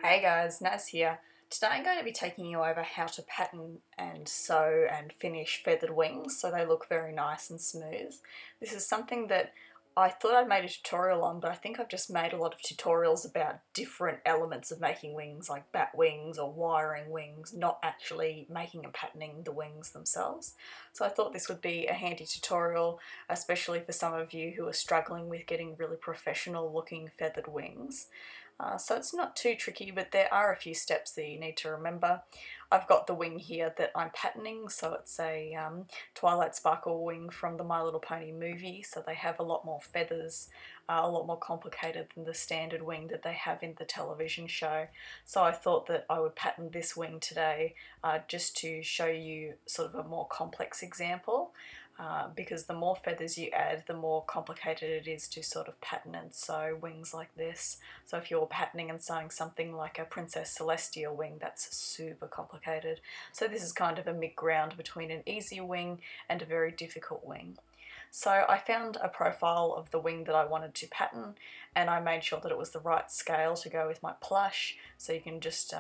Hey guys, Naz here. Today I'm going to be taking you over how to pattern and sew and finish feathered wings so they look very nice and smooth. This is something that I thought I'd made a tutorial on, but I think I've just made a lot of tutorials about different elements of making wings, like bat wings or wiring wings, not actually making and patterning the wings themselves. So I thought this would be a handy tutorial, especially for some of you who are struggling with getting really professional looking feathered wings. So it's not too tricky, but there are a few steps that you need to remember. I've got the wing here that I'm patterning, so it's a Twilight Sparkle wing from the My Little Pony movie, so they have a lot more feathers, a lot more complicated than the standard wing that they have in the television show. So I thought that I would pattern this wing today just to show you sort of a more complex example. Because the more feathers you add, the more complicated it is to sort of pattern and sew wings like this. So if you're patterning and sewing something like a Princess Celestia wing, that's super complicated. So this is kind of a mid-ground between an easy wing and a very difficult wing. So I found a profile of the wing that I wanted to pattern, and I made sure that it was the right scale to go with my plush. So you can just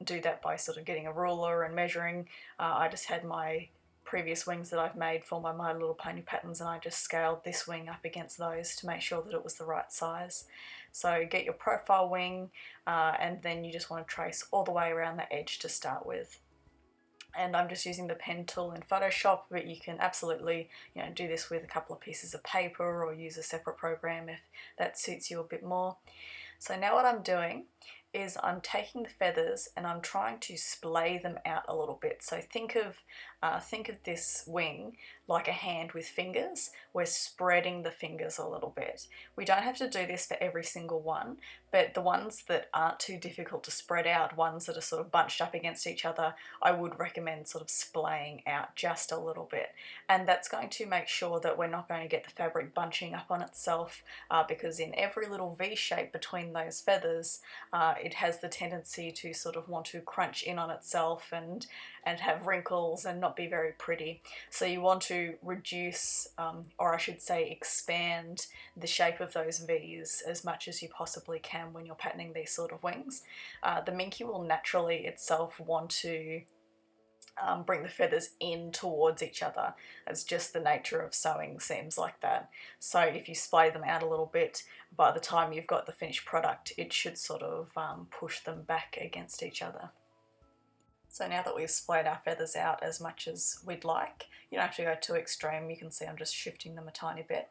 do that by sort of getting a ruler and measuring. I just had my previous wings that I've made for My Little Pony patterns, and I just scaled this wing up against those to make sure that it was the right size. So get your profile wing and then you just want to trace all the way around the edge to start with. And I'm just using the pen tool in Photoshop, but you can absolutely do this with a couple of pieces of paper or use a separate program if that suits you a bit more. So now what I'm doing is I'm taking the feathers and I'm trying to splay them out a little bit. So think of this wing like a hand with fingers. We're spreading the fingers a little bit. We don't have to do this for every single one, but the ones that aren't too difficult to spread out, ones that are sort of bunched up against each other, I would recommend sort of splaying out just a little bit. And that's going to make sure that we're not going to get the fabric bunching up on itself, because in every little V shape between those feathers, it has the tendency to sort of want to crunch in on itself and have wrinkles and not be very pretty. So you want to reduce, or I should say expand, the shape of those V's as much as you possibly can when you're patterning these sort of wings. The Minky will naturally itself want to bring the feathers in towards each other. It's just the nature of sewing seems like that. So if you splay them out a little bit, by the time you've got the finished product, it should sort of push them back against each other. So now that we've splayed our feathers out as much as we'd like, you don't have to go too extreme. You can see I'm just shifting them a tiny bit.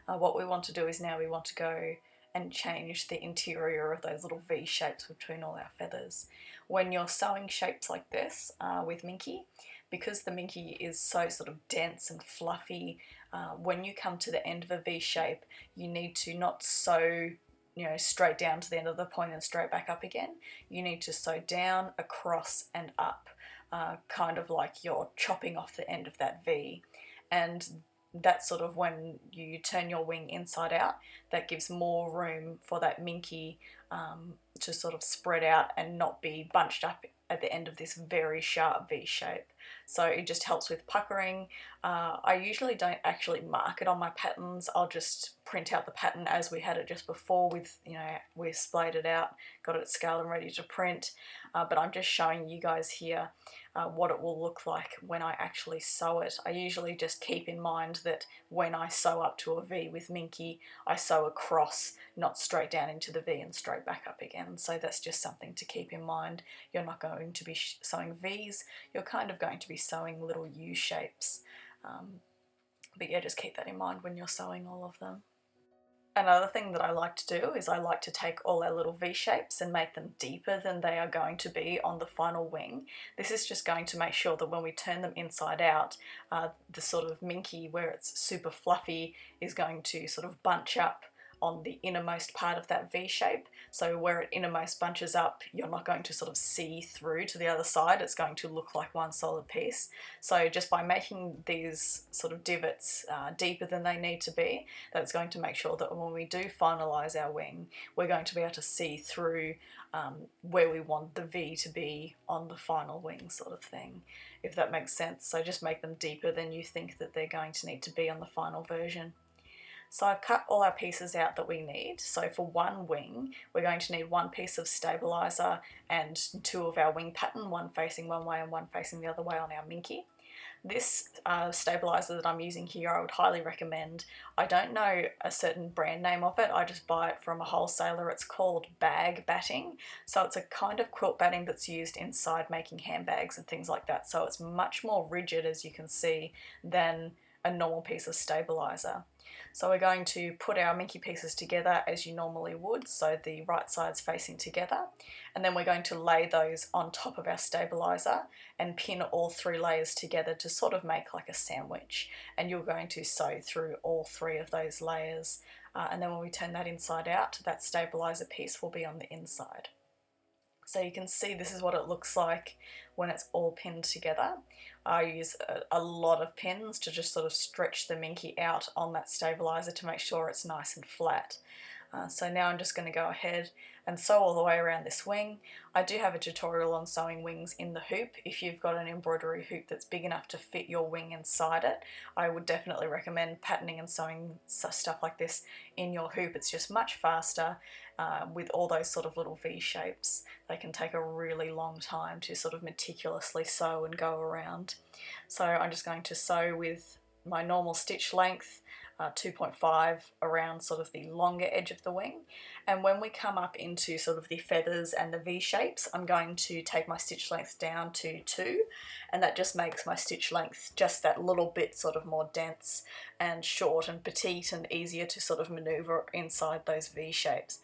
What we want to do is now we want to go and change the interior of those little V shapes between all our feathers. When you're sewing shapes like this with Minky, because the Minky is so sort of dense and fluffy, when you come to the end of a V shape, you need to not sew straight down to the end of the point and straight back up again. You need to sew down, across and up, kind of like you're chopping off the end of that V. And that's sort of when you turn your wing inside out, that gives more room for that Minky to sort of spread out and not be bunched up at the end of this very sharp V shape. So it just helps with puckering. I usually don't actually mark it on my patterns. I'll just print out the pattern as we had it just before with, we've splayed it out, got it scaled and ready to print. But I'm just showing you guys here what it will look like when I actually sew it. I usually just keep in mind that when I sew up to a V with Minky, I sew across, not straight down into the V and straight back up again. So that's just something to keep in mind. You're not going to be sewing V's, you're kind of going to be sewing little U shapes. But yeah, just keep that in mind when you're sewing all of them. Another thing that I like to do is I like to take all our little V shapes and make them deeper than they are going to be on the final wing. This is just going to make sure that when we turn them inside out, the sort of Minky, where it's super fluffy, is going to sort of bunch up on the innermost part of that V shape. So where it innermost bunches up, you're not going to sort of see through to the other side. It's going to look like one solid piece. So just by making these sort of divots deeper than they need to be, that's going to make sure that when we do finalise our wing, we're going to be able to see through where we want the V to be on the final wing sort of thing, if that makes sense. So just make them deeper than you think that they're going to need to be on the final version. So I've cut all our pieces out that we need. So for one wing, we're going to need one piece of stabiliser and two of our wing pattern, one facing one way and one facing the other way on our Minky. This stabiliser that I'm using here I would highly recommend. I don't know a certain brand name of it, I just buy it from a wholesaler. It's called bag batting. So it's a kind of quilt batting that's used inside making handbags and things like that. So it's much more rigid, as you can see, than a normal piece of stabiliser. So we're going to put our Minky pieces together as you normally would, so the right sides facing together, and then we're going to lay those on top of our stabiliser and pin all three layers together to sort of make like a sandwich, and you're going to sew through all three of those layers, and then when we turn that inside out, that stabiliser piece will be on the inside. So you can see this is what it looks like when it's all pinned together. I use a lot of pins to just sort of stretch the Minky out on that stabiliser to make sure it's nice and flat. So now I'm just going to go ahead and sew all the way around this wing. I do have a tutorial on sewing wings in the hoop. If you've got an embroidery hoop that's big enough to fit your wing inside it, I would definitely recommend patterning and sewing stuff like this in your hoop. It's just much faster with all those sort of little V shapes. They can take a really long time to sort of meticulously sew and go around. So I'm just going to sew with my normal stitch length, 2.5 around sort of the longer edge of the wing, and when we come up into sort of the feathers and the V shapes, I'm going to take my stitch length down to 2, and that just makes my stitch length just that little bit sort of more dense and short and petite and easier to sort of maneuver inside those V shapes.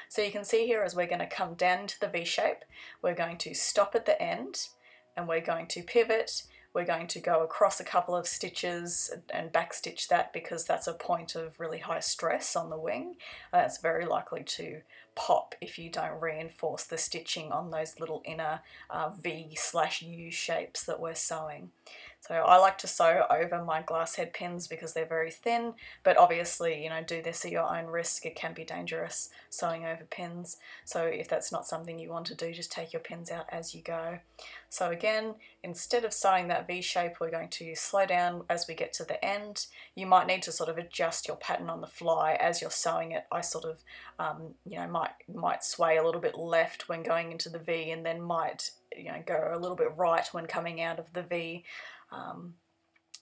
So you can see here as we're going to come down to the V shape, we're going to stop at the end and we're going to pivot. We're going to go across a couple of stitches and back stitch that because that's a point of really high stress on the wing. It's very likely to pop if you don't reinforce the stitching on those little inner V/U shapes that we're sewing. So I like to sew over my glass head pins because they're very thin, but obviously, you know, do this at your own risk. It can be dangerous sewing over pins. So if that's not something you want to do, just take your pins out as you go. So again, instead of sewing that V shape, we're going to slow down as we get to the end. You might need to sort of adjust your pattern on the fly as you're sewing it. I sort of, you know, might sway a little bit left when going into the V, and then might, you know, go a little bit right when coming out of the V.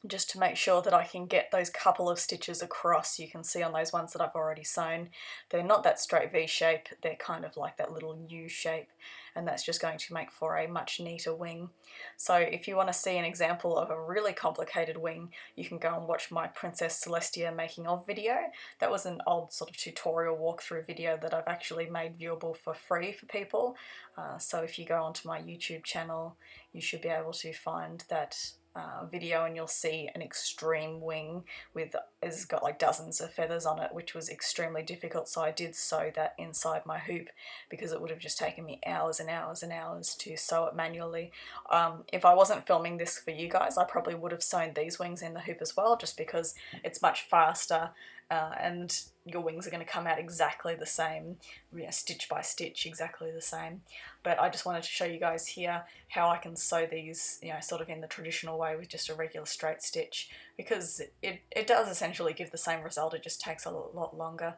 Just to make sure that I can get those couple of stitches across. You can see on those ones that I've already sewn, they're not that straight V shape, they're kind of like that little U shape, and that's just going to make for a much neater wing. So if you want to see an example of a really complicated wing, you can go and watch my Princess Celestia making of video. That was an old sort of tutorial walkthrough video that I've actually made viewable for free for people. So if you go onto my YouTube channel, you should be able to find that video, and you'll see an extreme wing with, it's got like dozens of feathers on it, which was extremely difficult. So I did sew that inside my hoop because it would have just taken me hours and hours and hours to sew it manually. If I wasn't filming this for you guys, I probably would have sewn these wings in the hoop as well, just because it's much faster and your wings are going to come out exactly the same, you know, stitch by stitch, exactly the same. But I just wanted to show you guys here how I can sew these, you know, sort of in the traditional way with just a regular straight stitch, because it does essentially give the same result, it just takes a lot longer.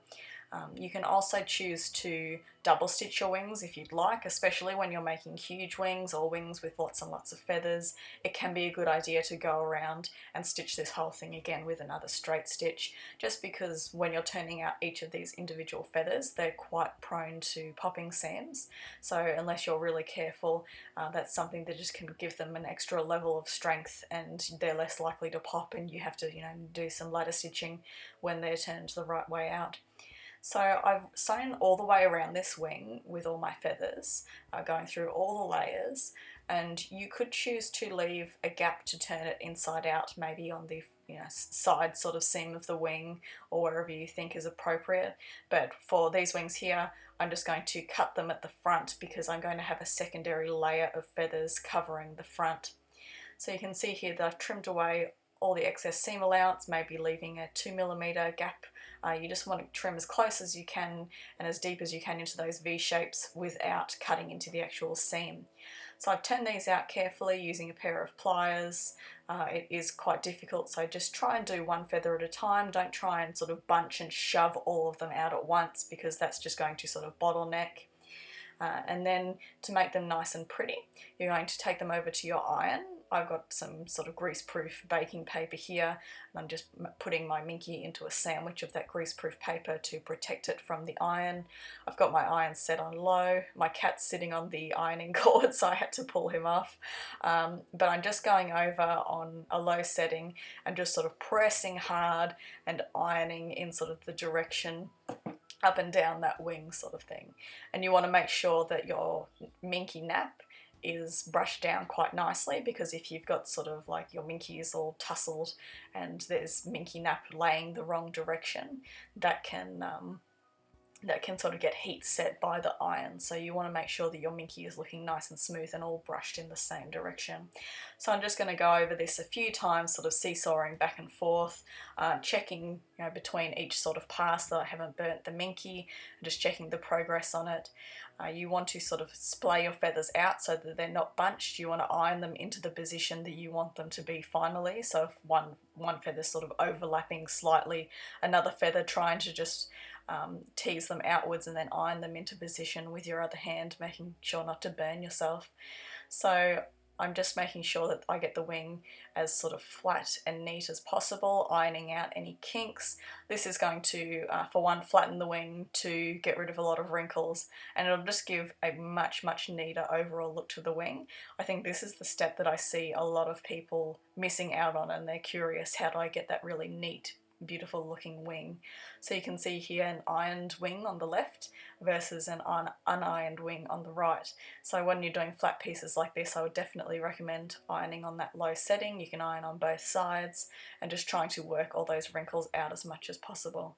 You can also choose to double stitch your wings if you'd like, especially when you're making huge wings or wings with lots and lots of feathers. It can be a good idea to go around and stitch this whole thing again with another straight stitch, just because when you're turning out each of these individual feathers, they're quite prone to popping seams. So unless you're really careful, that's something that just can give them an extra level of strength, and they're less likely to pop, and you have to, you know, do some ladder stitching when they're turned the right way out. So I've sewn all the way around this wing with all my feathers, going through all the layers, and you could choose to leave a gap to turn it inside out, maybe on the, you know, side sort of seam of the wing or wherever you think is appropriate. But for these wings here, I'm just going to cut them at the front because I'm going to have a secondary layer of feathers covering the front. So you can see here that I've trimmed away all the excess seam allowance, maybe leaving a 2mm gap You just want to trim as close as you can and as deep as you can into those V shapes without cutting into the actual seam. So I've turned these out carefully using a pair of pliers. It is quite difficult, so just try and do one feather at a time. Don't try and sort of bunch and shove all of them out at once, because that's just going to sort of bottleneck. And then to make them nice and pretty, you're going to take them over to your iron. I've got some sort of greaseproof baking paper here, and I'm just putting my Minky into a sandwich of that greaseproof paper to protect it from the iron. I've got my iron set on low. My cat's sitting on the ironing cord, so I had to pull him off. But I'm just going over on a low setting and just sort of pressing hard and ironing in sort of the direction up and down that wing sort of thing. And you want to make sure that your Minky nap is brushed down quite nicely, because if you've got sort of like your Minky is all tussled and there's Minky nap laying the wrong direction, that can sort of get heat set by the iron. So you want to make sure that your Minky is looking nice and smooth and all brushed in the same direction. So I'm just going to go over this a few times, sort of seesawing back and forth, checking between each sort of pass that I haven't burnt the Minky, and just checking the progress on it. You want to sort of splay your feathers out so that they're not bunched. You want to iron them into the position that you want them to be finally. So if one feather sort of overlapping slightly another feather, trying to just tease them outwards and then iron them into position with your other hand, making sure not to burn yourself. So I'm just making sure that I get the wing as sort of flat and neat as possible, ironing out any kinks. This is going to, for one, flatten the wing, to get rid of a lot of wrinkles, and it'll just give a much neater overall look to the wing. I think this is the step that I see a lot of people missing out on, and they're curious, how do I get that really neat, beautiful looking wing? So you can see here an ironed wing on the left versus an unironed wing on the right. So when you're doing flat pieces like this, I would definitely recommend ironing on that low setting. You can iron on both sides and just trying to work all those wrinkles out as much as possible.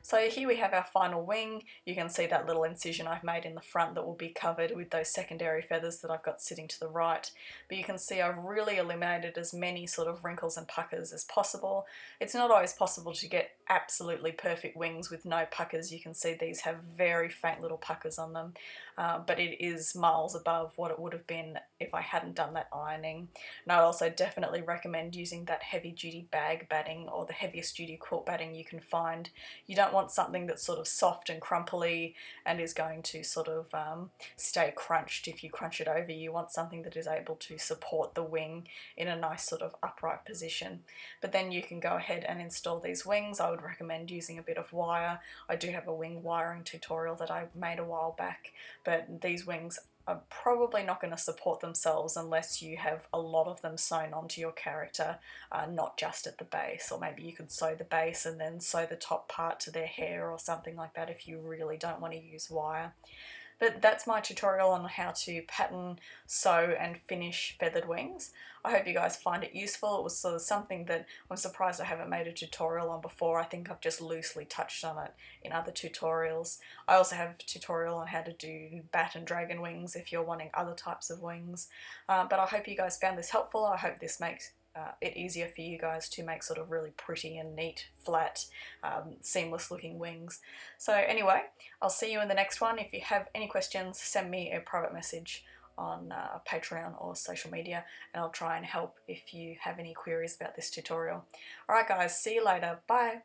So here we have our final wing. You can see that little incision I've made in the front that will be covered with those secondary feathers that I've got sitting to the right. But you can see I've really eliminated as many sort of wrinkles and puckers as possible. It's not always possible to get absolutely perfect wings with no puckers. You can see these have very faint little puckers on them, but it is miles above what it would have been if I hadn't done that ironing. And I'd also definitely recommend using that heavy duty bag batting, or the heaviest duty quilt batting you can find. You don't want something that's sort of soft and crumply and is going to sort of stay crunched if you crunch it over. You want something that is able to support the wing in a nice sort of upright position. But then you can go ahead and install these wings. I would recommend using a bit of wire. I do have a wing wiring tutorial that I made a while back, but these wings are probably not going to support themselves unless you have a lot of them sewn onto your character, not just at the base. Or maybe you could sew the base and then sew the top part to their hair or something like that if you really don't want to use wire. But that's my tutorial on how to pattern, sew and finish feathered wings. I hope you guys find it useful. It was sort of something that I'm surprised I haven't made a tutorial on before. I think I've just loosely touched on it in other tutorials. I also have a tutorial on how to do bat and dragon wings if you're wanting other types of wings. But I hope you guys found this helpful. I hope this makes it easier for you guys to make sort of really pretty and neat, flat, seamless looking wings. So anyway, I'll see you in the next one. If you have any questions, send me a private message on Patreon or social media, and I'll try and help if you have any queries about this tutorial. Alright guys, see you later. Bye!